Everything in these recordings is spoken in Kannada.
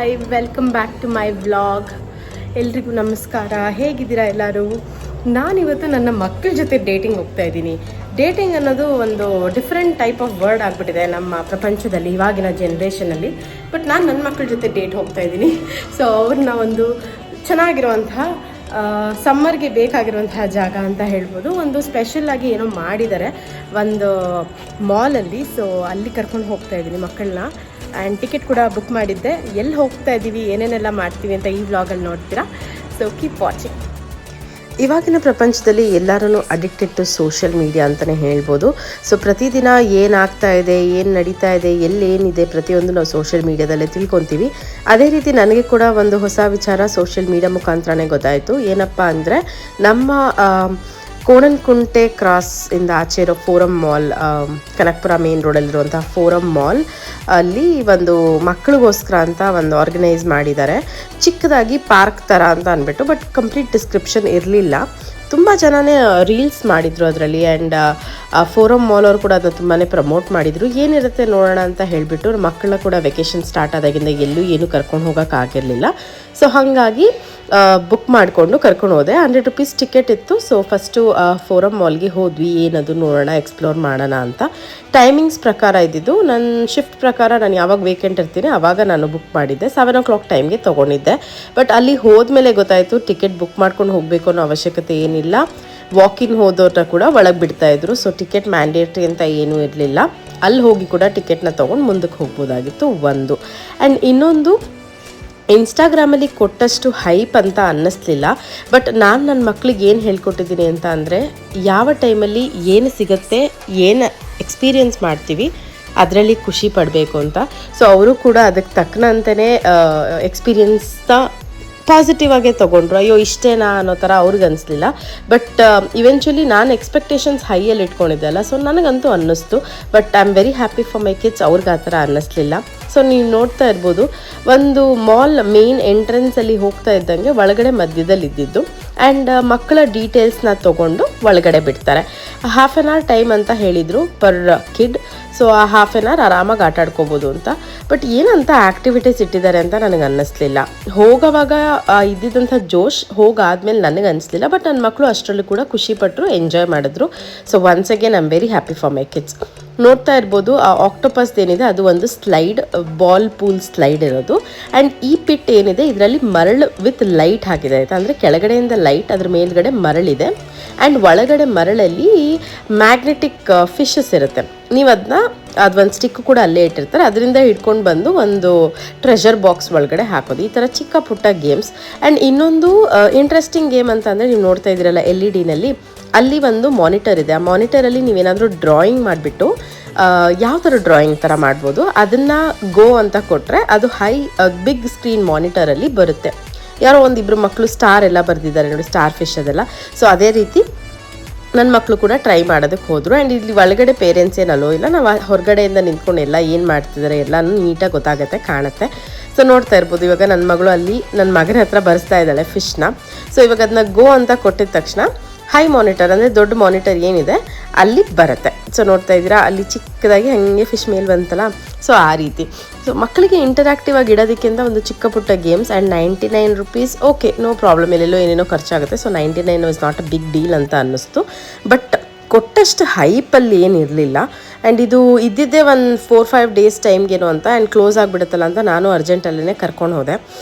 Hi, welcome back to my vlog. ಎಲ್ರಿಗೂ ನಮಸ್ಕಾರ. ಹೇಗಿದ್ದೀರಾ ಎಲ್ಲರೂ? ನಾನಿವತ್ತು ನನ್ನ ಮಕ್ಕಳ ಜೊತೆ ಡೇಟಿಂಗ್ ಹೋಗ್ತಾ ಇದ್ದೀನಿ. ಡೇಟಿಂಗ್ ಅನ್ನೋದು ಒಂದು ಡಿಫ್ರೆಂಟ್ ಟೈಪ್ ಆಫ್ ವರ್ಡ್ ಆಗಿಬಿಟ್ಟಿದೆ ನಮ್ಮ ಪ್ರಪಂಚದಲ್ಲಿ ಇವಾಗಿನ ಜನ್ರೇಷನಲ್ಲಿ. ಬಟ್ ನಾನು ನನ್ನ ಮಕ್ಕಳ ಜೊತೆ ಡೇಟ್ ಹೋಗ್ತಾ ಇದ್ದೀನಿ. ಸೊ ಅವ್ರನ್ನ ಒಂದು ಚೆನ್ನಾಗಿರುವಂತಹ ಸಮ್ಮರ್ಗೆ ಬೇಕಾಗಿರುವಂತಹ ಜಾಗ ಅಂತ ಹೇಳ್ಬೋದು. ಒಂದು ಸ್ಪೆಷಲ್ಲಾಗಿ ಏನೋ ಮಾಡಿದ್ದಾರೆ ಒಂದು ಮಾಲಲ್ಲಿ. ಸೊ ಅಲ್ಲಿ ಕರ್ಕೊಂಡು ಹೋಗ್ತಾ ಇದ್ದೀನಿ ಮಕ್ಕಳನ್ನ. ಆ್ಯಂಡ್ ಟಿಕೆಟ್ ಕೂಡ ಬುಕ್ ಮಾಡಿದ್ದೆ. ಎಲ್ಲಿ ಹೋಗ್ತಾ ಇದ್ದೀವಿ, ಏನೇನೆಲ್ಲ ಮಾಡ್ತೀವಿ ಅಂತ ಈ ವ್ಲಾಗಲ್ಲಿ ನೋಡ್ತೀರಾ. So keep watching. ಇವಾಗಿನ ಪ್ರಪಂಚದಲ್ಲಿ ಎಲ್ಲರೂ ಅಡಿಕ್ಟೆಡ್ ಟು ಸೋಷಿಯಲ್ ಮೀಡಿಯಾ ಅಂತಲೇ ಹೇಳ್ಬೋದು. ಸೊ ಪ್ರತಿದಿನ ಏನಾಗ್ತಾ ಇದೆ, ಏನು ನಡೀತಾ ಇದೆ, ಎಲ್ಲೇನಿದೆ ಪ್ರತಿಯೊಂದು ನಾವು ಸೋಷಿಯಲ್ ಮೀಡಿಯಾದಲ್ಲೇ ತಿಳ್ಕೊತೀವಿ. ಅದೇ ರೀತಿ ನನಗೆ ಕೂಡ ಒಂದು ಹೊಸ ವಿಚಾರ ಸೋಷಿಯಲ್ ಮೀಡಿಯಾ ಮುಖಾಂತರನೇ ಗೊತ್ತಾಯಿತು. ಏನಪ್ಪ ಅಂದರೆ ನಮ್ಮ ಕೋಣನಕುಂಟೆ ಕ್ರಾಸ್ ಇಂದ ಆಚೆ ಇರೋ ಫೋರಮ್ ಮಾಲ್, ಕನಕಪುರ ಮೇನ್ ರೋಡಲ್ಲಿರುವಂಥ ಫೋರಮ್ ಮಾಲ್ ಅಲ್ಲಿ ಒಂದು ಮಕ್ಕಳಿಗೋಸ್ಕರ ಅಂತ ಒಂದು ಆರ್ಗನೈಸ್ ಮಾಡಿದ್ದಾರೆ. ಚಿಕ್ಕದಾಗಿ ಪಾರ್ಕ್ ಥರ ಅಂತ ಅಂದ್ಬಿಟ್ಟು, ಬಟ್ ಕಂಪ್ಲೀಟ್ ಡಿಸ್ಕ್ರಿಪ್ಷನ್ ಇರಲಿಲ್ಲ. ತುಂಬ ಜನನೇ ರೀಲ್ಸ್ ಮಾಡಿದರು ಅದರಲ್ಲಿ. ಆ್ಯಂಡ್ ಫೋರಮ್ ಮಾಲ್ ಅವರು ಕೂಡ ಅದನ್ನು ತುಂಬಾ ಪ್ರಮೋಟ್ ಮಾಡಿದರು. ಏನಿರುತ್ತೆ ನೋಡೋಣ ಅಂತ ಹೇಳಿಬಿಟ್ಟು ಮಕ್ಕಳನ್ನ ಕೂಡ ವೆಕೇಷನ್ ಸ್ಟಾರ್ಟ್ ಆದಾಗಿಂದ ಎಲ್ಲೂ ಏನೂ ಕರ್ಕೊಂಡು ಹೋಗೋಕ್ಕಾಗಿರಲಿಲ್ಲ. ಸೊ ಹಾಗಾಗಿ ಬುಕ್ ಮಾಡಿಕೊಂಡು ಕರ್ಕೊಂಡು ಹೋದೆ. 100 ರೂಪೀಸ್ ಟಿಕೆಟ್ ಇತ್ತು. ಸೊ ಫಸ್ಟು ಫೋರಮ್ ಮಾಲ್ಗೆ ಹೋದ್ವಿ, ಏನದು ನೋಡೋಣ, ಎಕ್ಸ್ಪ್ಲೋರ್ ಮಾಡೋಣ ಅಂತ. ಟೈಮಿಂಗ್ಸ್ ಪ್ರಕಾರ ಇದ್ದಿದ್ದು ನನ್ನ ಶಿಫ್ಟ್ ಪ್ರಕಾರ ನಾನು ಯಾವಾಗ ವೇಕೆಂಟ್ ಇರ್ತೀನಿ ಆವಾಗ ನಾನು ಬುಕ್ ಮಾಡಿದ್ದೆ. 7 o'clock ಟೈಮ್ಗೆ ತೊಗೊಂಡಿದ್ದೆ. ಬಟ್ ಅಲ್ಲಿ ಹೋದ್ಮೇಲೆ ಗೊತ್ತಾಯಿತು ಟಿಕೆಟ್ ಬುಕ್ ಮಾಡ್ಕೊಂಡು ಹೋಗಬೇಕು ಅನ್ನೋ ಅವಶ್ಯಕತೆ ಏನಿಲ್ಲ. ವಾಕಿನ್ ಹೋದವ್ರನ್ನ ಕೂಡ ಒಳಗೆ ಬಿಡ್ತಾಯಿದ್ರು. ಸೊ ಟಿಕೆಟ್ ಮ್ಯಾಂಡೇಟ್ರಿ ಅಂತ ಏನೂ ಇರಲಿಲ್ಲ. ಅಲ್ಲಿ ಹೋಗಿ ಕೂಡ ಟಿಕೆಟ್ನ ತೊಗೊಂಡು ಮುಂದಕ್ಕೆ ಹೋಗ್ಬೋದಾಗಿತ್ತು ಒಂದು. ಆ್ಯಂಡ್ ಇನ್ನೊಂದು, ಇನ್ಸ್ಟಾಗ್ರಾಮಲ್ಲಿ ಕೊಟ್ಟಷ್ಟು ಹೈಪ್ ಅಂತ ಅನ್ನಿಸ್ಲಿಲ್ಲ. ಬಟ್ ನಾನು ನನ್ನ ಮಕ್ಳಿಗೆ ಏನು ಹೇಳ್ಕೊಟ್ಟಿದ್ದೀನಿ ಅಂತ ಅಂದರೆ, ಯಾವ ಟೈಮಲ್ಲಿ ಏನು ಸಿಗುತ್ತೆ, ಏನು ಎಕ್ಸ್ಪೀರಿಯೆನ್ಸ್ ಮಾಡ್ತೀವಿ ಅದರಲ್ಲಿ ಖುಷಿ ಪಡಬೇಕು ಅಂತ. ಸೊ ಅವರು ಕೂಡ ಅದಕ್ಕೆ ತಕ್ಕನಂತೆಯೇ ಎಕ್ಸ್ಪೀರಿಯೆನ್ಸ್ನ ಪಾಸಿಟಿವ್ ಆಗೇ ತೊಗೊಂಡ್ರು. ಅಯ್ಯೋ ಇಷ್ಟೇನಾ ಅನ್ನೋ ಥರ ಅವ್ರಿಗೆ ಅನಿಸ್ಲಿಲ್ಲ. ಬಟ್ ಇವೆಂಚುಲಿ ನಾನು ಎಕ್ಸ್ಪೆಕ್ಟೇಷನ್ಸ್ ಹೈಯಲ್ಲಿ ಇಟ್ಕೊಂಡಿದ್ದೆ ಅಲ್ಲ, ಸೊ ನನಗಂತೂ ಅನ್ನಿಸ್ತು. But I am very happy for my kids. ಅವ್ರಿಗೆ ಆ ಥರ ಅನ್ನಿಸ್ಲಿಲ್ಲ. ಸೊ ನೀವು ನೋಡ್ತಾ ಇರ್ಬೋದು, ಒಂದು ಮಾಲ್ ಮೇನ್ ಎಂಟ್ರೆನ್ಸಲ್ಲಿ ಹೋಗ್ತಾ ಇದ್ದಂಗೆ ಒಳಗಡೆ ಮಧ್ಯದಲ್ಲಿ ಇದ್ದಿದ್ದು. ಆ್ಯಂಡ್ ಮಕ್ಕಳ ಡೀಟೇಲ್ಸ್ನ ತೊಗೊಂಡು ಒಳಗಡೆ ಬಿಡ್ತಾರೆ. 1/2 an hour ಟೈಮ್ ಅಂತ ಹೇಳಿದರು ಪರ್ ಕಿಡ್. ಸೊ ಆ 1/2 an hour ಆರಾಮಾಗಿ ಆಟ ಆಡ್ಕೋಬೋದು ಅಂತ. ಬಟ್ ಏನಂತ ಆ್ಯಕ್ಟಿವಿಟೀಸ್ ಇಟ್ಟಿದ್ದಾರೆ ಅಂತ ನನಗೆ ಅನ್ನಿಸ್ಲಿಲ್ಲ. ಹೋಗೋವಾಗ ಇದ್ದಿದ್ದಂಥ ಜೋಶ್ ಹೋಗಾದ್ಮೇಲೆ ನನಗೆ ಅನ್ನಿಸ್ಲಿಲ್ಲ. ಬಟ್ ನನ್ನ ಮಕ್ಕಳು ಅಷ್ಟರಲ್ಲೂ ಕೂಡ ಖುಷಿಪಟ್ಟರು, ಎಂಜಾಯ್ ಮಾಡಿದ್ರು. So once again I am very happy for my kids. ನೋಡ್ತಾ ಇರ್ಬೋದು, ಆ ಆಕ್ಟೋಪಸ್ ಏನಿದೆ ಅದು ಒಂದು ಸ್ಲೈಡ್, ಬಾಲ್ ಪೂಲ್ ಸ್ಲೈಡ್ ಇರೋದು. ಆ್ಯಂಡ್ ಈ ಪಿಟ್ ಏನಿದೆ ಇದರಲ್ಲಿ ಮರಳು ವಿತ್ ಲೈಟ್ ಹಾಕಿದೆ ಆಯಿತಾ. ಅಂದರೆ ಕೆಳಗಡೆಯಿಂದ ಲೈಟ್, ಅದ್ರ ಮೇಲ್ಗಡೆ ಮರಳಿದೆ. ಆ್ಯಂಡ್ ಒಳಗಡೆ ಮರಳಲ್ಲಿ ಮ್ಯಾಗ್ನೆಟಿಕ್ ಫಿಶಸ್ ಇರುತ್ತೆ. ನೀವು ಅದೊಂದು ಸ್ಟಿಕ್ ಕೂಡ ಅಲ್ಲೇ ಇಟ್ಟಿರ್ತಾರೆ. ಅದರಿಂದ ಹಿಡ್ಕೊಂಡು ಬಂದು ಒಂದು ಟ್ರೆಷರ್ ಬಾಕ್ಸ್ ಒಳಗಡೆ ಹಾಕೋದು. ಈ ಥರ ಚಿಕ್ಕ ಪುಟ್ಟ ಗೇಮ್ಸ್. ಆ್ಯಂಡ್ ಇನ್ನೊಂದು ಇಂಟ್ರೆಸ್ಟಿಂಗ್ ಗೇಮ್ ಅಂತ ಅಂದರೆ, ನೀವು ನೋಡ್ತಾ ಇದ್ದೀರಲ್ಲ LED ಅಲ್ಲಿ ಒಂದು ಮಾನಿಟರ್ ಇದೆ. ಆ ಮಾನಿಟರಲ್ಲಿ ನೀವೇನಾದರೂ ಡ್ರಾಯಿಂಗ್ ಮಾಡಿಬಿಟ್ಟು ಯಾವ ಥರ ಡ್ರಾಯಿಂಗ್ ಥರ ಮಾಡ್ಬೋದು, ಅದನ್ನು ಗೋ ಅಂತ ಕೊಟ್ಟರೆ ಅದು ಬಿಗ್ ಸ್ಕ್ರೀನ್ ಮಾನಿಟರಲ್ಲಿ ಬರುತ್ತೆ. ಯಾರೋ ಒಂದಿಬ್ಬರು ಮಕ್ಕಳು ಸ್ಟಾರ್ ಎಲ್ಲ ಬರೆದಿದ್ದಾರೆ ನೋಡಿ, ಸ್ಟಾರ್ ಫಿಶ್ ಅದೆಲ್ಲ. ಸೊ ಅದೇ ರೀತಿ ನನ್ನ ಮಕ್ಕಳು ಕೂಡ ಟ್ರೈ ಮಾಡೋದಕ್ಕೆ ಹೋದರು. ಆ್ಯಂಡ್ ಇಲ್ಲಿ ಒಳಗಡೆ ಪೇರೆಂಟ್ಸ್ ಏನಲ್ಲೋ ಇಲ್ಲ, ನಾವು ಹೊರಗಡೆಯಿಂದ ನಿಂತ್ಕೊಂಡು ಎಲ್ಲ ಏನು ಮಾಡ್ತಿದ್ದಾರೆ ಎಲ್ಲನೂ ನೀಟಾಗಿ ಗೊತ್ತಾಗುತ್ತೆ, ಕಾಣುತ್ತೆ. ಸೊ ನೋಡ್ತಾ ಇರ್ಬೋದು, ಇವಾಗ ನನ್ನ ಮಗಳು ಅಲ್ಲಿ ನನ್ನ ಮಗನ ಹತ್ರ ಬರೆಸ್ತಾ ಇದ್ದಾಳೆ ಫಿಶ್ನ. ಸೊ ಇವಾಗ ಅದನ್ನ ಗೋ ಅಂತ ಕೊಟ್ಟಿದ ತಕ್ಷಣ ಹೈ ಮಾನಿಟರ್ ಅಂದರೆ ದೊಡ್ಡ ಮಾನಿಟರ್ ಏನಿದೆ ಅಲ್ಲಿ ಬರುತ್ತೆ. ಸೊ ನೋಡ್ತಾ ಇದ್ದೀರಾ, ಅಲ್ಲಿ ಚಿಕ್ಕದಾಗಿ ಹಾಗೆ ಫಿಶ್ ಮೇಲೆ ಬಂತಲ್ಲ. ಸೊ ಆ ರೀತಿ ಸೊ ಮಕ್ಕಳಿಗೆ ಇಂಟರಾಕ್ಟಿವ್ ಆಗಿ ಇಡೋದಕ್ಕಿಂತ ಒಂದು ಚಿಕ್ಕ ಪುಟ್ಟ games. And 99 rupees, okay, no problem. ಎಲ್ಲೆಲ್ಲೋ ಏನೇನೋ ಖರ್ಚಾಗುತ್ತೆ. So 99 is not a big deal ಅಂತ ಅನ್ನಿಸ್ತು. ಬಟ್ ಕೊಟ್ಟಷ್ಟು ಹೈಪಲ್ಲಿ ಏನಿರಲಿಲ್ಲ. ಆ್ಯಂಡ್ ಇದು ಇದ್ದಿದ್ದೇ ಒಂದು 4-5 ಡೇಸ್ ಟೈಮ್ಗೇನೋ ಅಂತ. ಆ್ಯಂಡ್ ಕ್ಲೋಸ್ ಆಗಿಬಿಡುತ್ತಲ್ಲ ಅಂತ ನಾನು ಅರ್ಜೆಂಟಲ್ಲೇ ಕರ್ಕೊಂಡು ಹೋದೆ.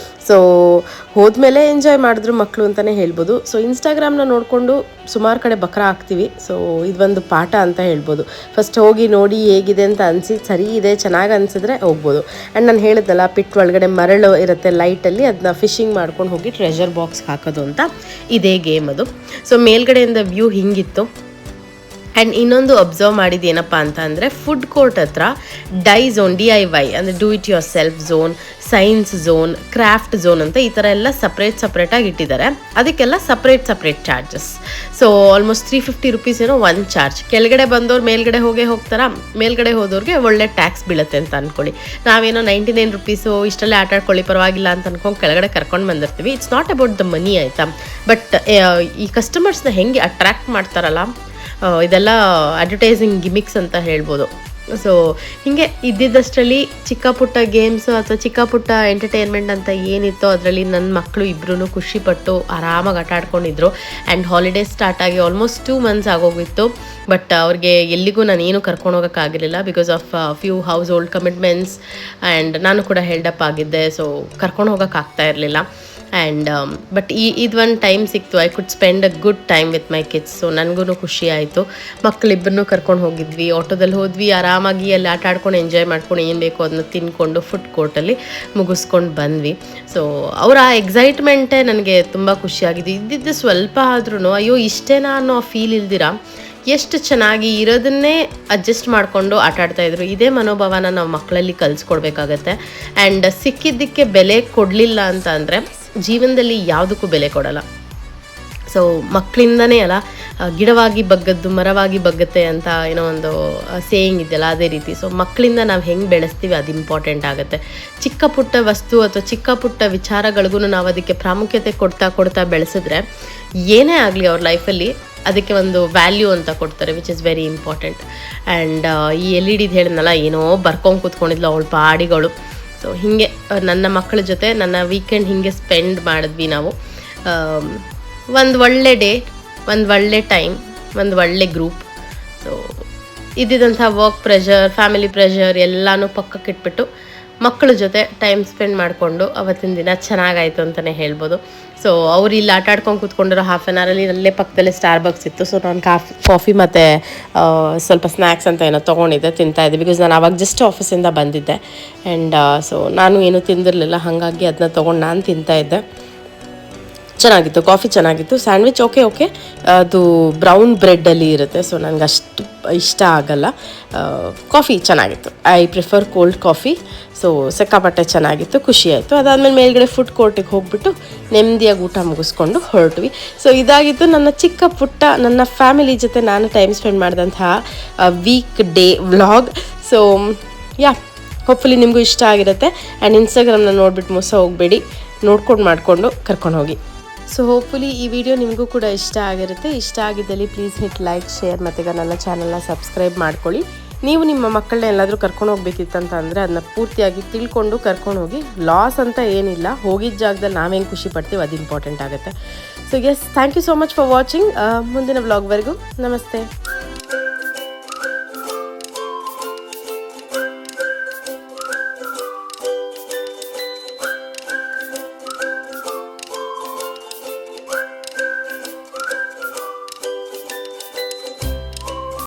ಸೊ ಹೋದ್ಮೇಲೆ ಎಂಜಾಯ್ ಮಾಡಿದ್ರು ಮಕ್ಕಳು ಅಂತಲೇ ಹೇಳ್ಬೋದು. ಸೊ ಇನ್ಸ್ಟಾಗ್ರಾಮ್ನ ನೋಡಿಕೊಂಡು ಸುಮಾರು ಕಡೆ ಬಕ್ರ ಹಾಕ್ತೀವಿ. ಸೊ ಇದೊಂದು ಪಾಠ ಅಂತ ಹೇಳ್ಬೋದು. ಫಸ್ಟ್ ಹೋಗಿ ನೋಡಿ ಹೇಗಿದೆ ಅಂತ ಅನಿಸಿ, ಸರಿ ಇದೆ ಚೆನ್ನಾಗಿ ಅನಿಸಿದ್ರೆ ಹೋಗ್ಬೋದು. ಆ್ಯಂಡ್ ನಾನು ಹೇಳಿದ್ನಲ್ಲ, ಪಿಟ್ ಒಳಗಡೆ ಮರಳು ಇರುತ್ತೆ ಲೈಟಲ್ಲಿ, ಅದನ್ನ ಫಿಶಿಂಗ್ ಮಾಡ್ಕೊಂಡು ಹೋಗಿ ಟ್ರೆಷರ್ ಬಾಕ್ಸ್ ಹಾಕೋದು ಅಂತ. ಇದೇ ಗೇಮ್ ಅದು. ಸೊ ಮೇಲ್ಗಡೆಯಿಂದ ವ್ಯೂ ಹಿಂಗಿತ್ತು. ಆ್ಯಂಡ್ ಇನ್ನೊಂದು ಅಬ್ಸರ್ವ್ ಮಾಡಿದ್ದು ಏನಪ್ಪ ಅಂತ ಅಂದರೆ, ಫುಡ್ ಕೋರ್ಟ್ ಹತ್ರ DIY ಅಂದರೆ do it yourself zone, science zone, craft zone ಅಂತ ಈ ಥರ ಎಲ್ಲ ಸಪ್ರೇಟಾಗಿ ಇಟ್ಟಿದ್ದಾರೆ. ಅದಕ್ಕೆಲ್ಲ separate charges. So almost 350 rupees ಏನೋ ಒಂದು ಚಾರ್ಜ್. ಕೆಳಗಡೆ ಬಂದವ್ರು ಮೇಲ್ಗಡೆ ಹೋಗ್ತಾರಾ, ಮೇಲ್ಗಡೆ ಹೋದವ್ರಿಗೆ ಒಳ್ಳೆ ಟ್ಯಾಕ್ಸ್ ಬೀಳುತ್ತೆ ಅಂತ ಅಂದ್ಕೊಳ್ಳಿ. ನಾವೇನೋ 99 ರೂಪೀಸು ಇಷ್ಟಲ್ಲೇ ಆಟ ಆಡ್ಕೊಳ್ಳಿ ಪರವಾಗಿಲ್ಲ ಅಂತ ಅನ್ಕೊಂಡು ಕೆಳಗಡೆ ಕರ್ಕೊಂಡು ಬಂದಿರ್ತೀವಿ. It's not about the money ಆಯಿತಾ. ಬಟ್ ಈ ಕಸ್ಟಮರ್ಸ್ನ ಹೆಂಗೆ ಅಟ್ರ್ಯಾಕ್ಟ್ ಮಾಡ್ತಾರಲ್ಲ, ಇದೆಲ್ಲ ಅಡ್ವರ್ಟೈಸಿಂಗ್ ಗಿಮಿಕ್ಸ್ ಅಂತ ಹೇಳ್ಬೋದು. ಸೊ ಹೀಗೆ ಇದ್ದಿದ್ದಷ್ಟರಲ್ಲಿ ಚಿಕ್ಕ ಪುಟ್ಟ ಗೇಮ್ಸು ಅಥವಾ ಚಿಕ್ಕ ಪುಟ್ಟ ಎಂಟರ್ಟೈನ್ಮೆಂಟ್ ಅಂತ ಏನಿತ್ತೋ ಅದರಲ್ಲಿ ನನ್ನ ಮಕ್ಕಳು ಇಬ್ಬರೂ ಖುಷಿಪಟ್ಟು ಆರಾಮಾಗಿ ಆಟ ಆಡ್ಕೊಂಡಿದ್ರು. ಆ್ಯಂಡ್ ಹಾಲಿಡೇಸ್ ಸ್ಟಾರ್ಟ್ ಆಗಿ ಆಲ್ಮೋಸ್ಟ್ 2 months ಆಗೋಗಿತ್ತು. ಬಟ್ ಅವ್ರಿಗೆ ಎಲ್ಲಿಗೂ ನಾನು ಏನು ಕರ್ಕೊಂಡು ಹೋಗೋಕ್ಕಾಗಿರಲಿಲ್ಲ because of few household commitments. And ನಾನು ಕೂಡ ಹೆಲ್ಡಪ್ ಆಗಿದ್ದೆ, ಸೊ ಕರ್ಕೊಂಡು ಹೋಗೋಕ್ಕಾಗ್ತಾ ಇರಲಿಲ್ಲ. ಆ್ಯಂಡ್ ಬಟ್ ಇದೊಂದು ಟೈಮ್ ಸಿಕ್ತು, I could spend a good time with my kids. So ನನಗೂ ಖುಷಿ ಆಯಿತು. ಮಕ್ಕಳಿಬ್ಬರನ್ನೂ ಕರ್ಕೊಂಡು ಹೋಗಿದ್ವಿ, ಆಟೋದಲ್ಲಿ ಹೋದ್ವಿ, ಆರಾಮಾಗಿ ಅಲ್ಲಿ ಆಟ ಆಡ್ಕೊಂಡು ಎಂಜಾಯ್ ಮಾಡ್ಕೊಂಡು ಏನು ಬೇಕೋ ಅದನ್ನ ತಿಂದ್ಕೊಂಡು ಫುಡ್ ಕೋರ್ಟಲ್ಲಿ ಮುಗಿಸ್ಕೊಂಡು ಬಂದ್ವಿ. ಸೊ ಅವರ ಆ ಎಕ್ಸೈಟ್ಮೆಂಟೇ ನನಗೆ ತುಂಬ ಖುಷಿಯಾಗಿದೆ. ಇದ್ದಿದ್ದು ಸ್ವಲ್ಪ ಆದ್ರೂ ಅಯ್ಯೋ ಇಷ್ಟೇನಾ ಅನ್ನೋ ಫೀಲ್ ಇಲ್ದಿರ ಎಷ್ಟು ಚೆನ್ನಾಗಿ ಇರೋದನ್ನೇ ಅಡ್ಜಸ್ಟ್ ಮಾಡಿಕೊಂಡು ಆಟ ಆಡ್ತಾಯಿದ್ರು. ಇದೇ ಮನೋಭಾವನ ನಾವು ಮಕ್ಕಳಲ್ಲಿ ಕಲಿಸ್ಕೊಡ್ಬೇಕಾಗತ್ತೆ. ಆ್ಯಂಡ್ ಸಿಕ್ಕಿದ್ದಕ್ಕೆ ಬೆಲೆ ಕೊಡಲಿಲ್ಲ ಅಂತ ಅಂದರೆ ಜೀವನದಲ್ಲಿ ಯಾವುದಕ್ಕೂ ಬೆಲೆ ಕೊಡಲ್ಲ. ಸೊ ಮಕ್ಕಳಿಂದನೇ ಅಲ್ಲ, ಗಿಡವಾಗಿ ಬಗ್ಗದ್ದು ಮರವಾಗಿ ಬಗ್ಗತ್ತೆ ಅಂತ ಏನೋ ಒಂದು ಸೇಯಿಂಗ್ ಇದೆಯಲ್ಲ, ಅದೇ ರೀತಿ. ಸೊ ಮಕ್ಕಳಿಂದ ನಾವು ಹೆಂಗೆ ಬೆಳೆಸ್ತೀವಿ ಅದು ಇಂಪಾರ್ಟೆಂಟ್ ಆಗುತ್ತೆ. ಚಿಕ್ಕ ಪುಟ್ಟ ವಸ್ತು ಅಥವಾ ಚಿಕ್ಕ ಪುಟ್ಟ ವಿಚಾರಗಳಿಗೂ ನಾವು ಅದಕ್ಕೆ ಪ್ರಾಮುಖ್ಯತೆ ಕೊಡ್ತಾ ಬೆಳೆಸಿದ್ರೆ ಏನೇ ಆಗಲಿ ಅವ್ರ ಲೈಫಲ್ಲಿ ಅದಕ್ಕೆ ಒಂದು ವ್ಯಾಲ್ಯೂ ಅಂತ ಕೊಡ್ತಾರೆ, which is very important. And ಈ LED ಹೇಳಿದ್ನಲ್ಲ, ಏನೋ ಬರ್ಕೊಂಡು ಕೂತ್ಕೊಂಡಿದ್ಲು ಅವಳ ಪಾಡಿಗಳು. ಸೊ ಹೀಗೆ ನನ್ನ ಮಕ್ಕಳ ಜೊತೆ ನನ್ನ ವೀಕೆಂಡ್ ಹೀಗೆ ಸ್ಪೆಂಡ್ ಮಾಡಿದ್ವಿ ನಾವು. ಒಂದು ಒಳ್ಳೆ ಡೇ, ಒಂದು ಒಳ್ಳೆ ಟೈಮ್, ಒಂದು ಒಳ್ಳೆ ಗ್ರೂಪ್. ಸೊ ಇದ್ದಿದ್ದಂಥ ವರ್ಕ್ ಪ್ರೆಷರ್, ಫ್ಯಾಮಿಲಿ ಪ್ರೆಷರ್ ಎಲ್ಲನೂ ಪಕ್ಕಕ್ಕಿಟ್ಬಿಟ್ಟು ಮಕ್ಕಳ ಜೊತೆ ಟೈಮ್ ಸ್ಪೆಂಡ್ ಮಾಡಿಕೊಂಡು ಅವತ್ತಿನ ದಿನ ಚೆನ್ನಾಗಾಯಿತು ಅಂತಲೇ ಹೇಳ್ಬೋದು. ಸೊ ಅವ್ರು ಇಲ್ಲಿ ಆಟ ಆಡ್ಕೊಂಡು ಕೂತ್ಕೊಂಡಿರೋ ಹಾಫ್ ಆನ್ ಅವರಲ್ಲಿ ಅಲ್ಲೇ ಪಕ್ಕದಲ್ಲೇ ಸ್ಟಾರ್ಬಕ್ಸ್ ಇತ್ತು. ಸೊ ನಾನು ಕಾಫಿ ಮತ್ತು ಸ್ವಲ್ಪ ಸ್ನ್ಯಾಕ್ಸ್ ಅಂತ ಏನೋ ತೊಗೊಂಡಿದ್ದೆ, ತಿಂತಾಯಿದ್ದೆ. ಬಿಕಾಸ್ ನಾನು ಆವಾಗ ಜಸ್ಟ್ ಆಫೀಸಿಂದ ಬಂದಿದ್ದೆ. ಆ್ಯಂಡ್ ಸೊ ನಾನು ಏನೂ ತಿಂದಿರಲಿಲ್ಲ, ಹಾಗಾಗಿ ಅದನ್ನ ತೊಗೊಂಡು ನಾನು ತಿಂತಾಯಿದ್ದೆ. ಚೆನ್ನಾಗಿತ್ತು, ಕಾಫಿ ಚೆನ್ನಾಗಿತ್ತು. ಸ್ಯಾಂಡ್ವಿಚ್ ಓಕೆ ಅದು ಬ್ರೌನ್ ಬ್ರೆಡ್ಡಲ್ಲಿ ಇರುತ್ತೆ, ಸೊ ನನಗೆ ಅಷ್ಟು ಇಷ್ಟ ಆಗಲ್ಲ. ಕಾಫಿ ಚೆನ್ನಾಗಿತ್ತು, I prefer cold coffee. So ಸಿಕ್ಕಾಪಟ್ಟೆ ಚೆನ್ನಾಗಿತ್ತು, ಖುಷಿಯಾಯಿತು. ಅದಾದಮೇಲೆ ಮೇಲ್ಗಡೆ ಫುಡ್ ಕೋರ್ಟಿಗೆ ಹೋಗ್ಬಿಟ್ಟು ನೆಮ್ಮದಿಯಾಗಿ ಊಟ ಮುಗಿಸ್ಕೊಂಡು ಹೊರಟ್ವಿ. ಸೊ ಇದಾಗಿತ್ತು ನನ್ನ ಚಿಕ್ಕ ಪುಟ್ಟ ನನ್ನ ಫ್ಯಾಮಿಲಿ ಜೊತೆ ನಾನು ಟೈಮ್ ಸ್ಪೆಂಡ್ ಮಾಡಿದಂತಹ weak day vlog. So hopefully ನಿಮಗೂ ಇಷ್ಟ ಆಗಿರುತ್ತೆ. ಆ್ಯಂಡ್ ಇನ್ಸ್ಟಾಗ್ರಾಮ್ನ ನೋಡಿಬಿಟ್ಟು ಮೋಸ ಹೋಗಬೇಡಿ, ನೋಡ್ಕೊಂಡು ಮಾಡಿಕೊಂಡು ಕರ್ಕೊಂಡು ಹೋಗಿ. ಸೊ ಹೋಪ್ಫುಲಿ ಈ ವಿಡಿಯೋ ನಿಮಗೂ ಕೂಡ ಇಷ್ಟ ಆಗಿರುತ್ತೆ. ಇಷ್ಟ ಆಗಿದ್ದಲ್ಲಿ ಪ್ಲೀಸ್ ಹಿಟ್ ಲೈಕ್, ಶೇರ್ ಮತ್ತು ಈಗ ನನ್ನ ಚಾನಲ್ನ ಸಬ್ಸ್ಕ್ರೈಬ್ ಮಾಡ್ಕೊಳ್ಳಿ. ನೀವು ನಿಮ್ಮ ಮಕ್ಕಳನ್ನ ಎಲ್ಲಾದರೂ ಕರ್ಕೊಂಡು ಹೋಗ್ಬೇಕಿತ್ತಂತ ಅಂದರೆ ಅದನ್ನ ಪೂರ್ತಿಯಾಗಿ ತಿಳ್ಕೊಂಡು ಕರ್ಕೊಂಡು ಹೋಗಿ. ಲಾಸ್ ಅಂತ ಏನಿಲ್ಲ, ಹೋಗಿದ್ದ ಜಾಗದಲ್ಲಿ ನಾವು ಹೆಂಗೆ ಖುಷಿ ಪಡ್ತೀವಿ ಅದು ಇಂಪಾರ್ಟೆಂಟ್ ಆಗುತ್ತೆ. So thank you so much for watching. ಮುಂದಿನ ವ್ಲಾಗ್ವರೆಗೂ ನಮಸ್ತೆ.